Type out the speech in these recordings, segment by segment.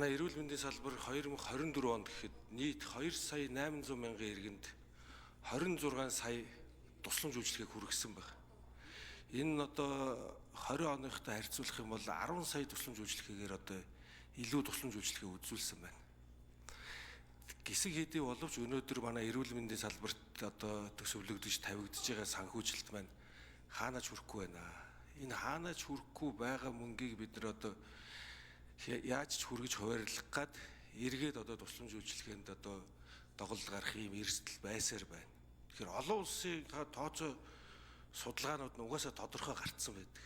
Манай эрүүл мэндийн салбар 2024 онд гэхэд нийт 2,800,000 иргэнд 26 сая тусламж үйлчилгээг хүргэсэн байна. Энэ нь одоо 20 оныхтой харьцуулах юм бол 10 сая тусламж үйлчилгээгээр одоо илүү тусламж үйлчилгээ үзүүлсэн байна. Гисэг хэдий боловч өнөөдөр манай эрүүл мэндийн салбарт одоо төсөвлөгдөж тавигдж байгаа санхүүжилт маань хаанаач хүрэхгүй байна. Энэ хаанаач хүрэхгүй байгаа мөнгийг бид нар одоо яаж ч хүргэж хуваарлах гад эргээд одоо тусламж үйлчилгээнд одоо доголдол гарах юм эрсдэл байсаар байна. Тэгэхээр олон улсын тооцоо судалгаанууд нь угаасаа тодорхой гарцсан байдаг.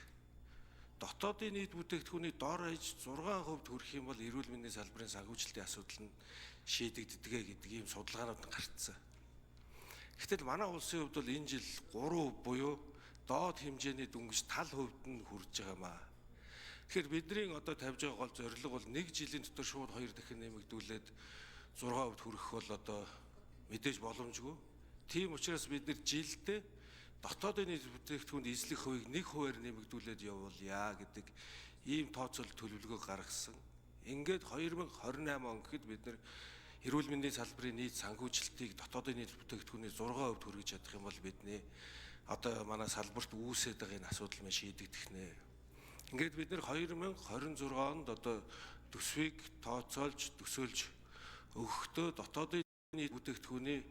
Дотоодын нийт бүтээгдэхүүний дор хаяж 6% хүрэх юм бол эрүүл мэндийн салбарын санхүүжилтийн асуудал нь шийдэгддэг гэдэг ийм судалгаанууд нь гарцсан. Гэтэл манай улсын хувьд бол энэ жил 3% буюу доод хэмжээний дүнгиж тал хувьд нь хүрж байгаамаа. Тэгэхээр бидний одоо тавьж байгаа гол зорилго бол нэг жилийн дотор шууд 2 дахин нэмэгдүүлээд 6% хүрэх бол одоо мэдээж боломжгүй. Тийм учраас бид нэр жилдээ дотоодын нийт бүтээгдэхүүнд эзлэх хувийг 1%-аар нэмэгдүүлээд явуулъя гэдэг ийм тооцоол төлөвлөгөө гаргасан. Ингээд 2028 он гэхэд бид нэр эрүүл мэндийн салбарын нийт санхүүжилтийг дотоодын нийт бүтээгдэхүүний 6% хүргэж чадах юм бол бидний одоо манай салбарт үүсээд байгаа энэ асуудал маань шийдэгдэх нэ. Ингээд бид нэр 2026 онд одоо төсвийг тооцоолж төсөөлж өгөхдөө дотоодын нийт бүтээгдэхүүний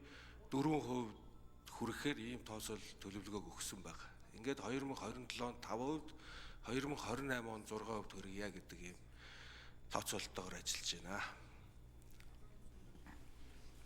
4% хүрэхээр ийм тооцоол төлөвлөгөөг өгсөн байна. Ингээд 2027 онд 5%, 2028 онд 6% хүргье гэдэг ийм тооцоолтойгоор ажиллаж байна.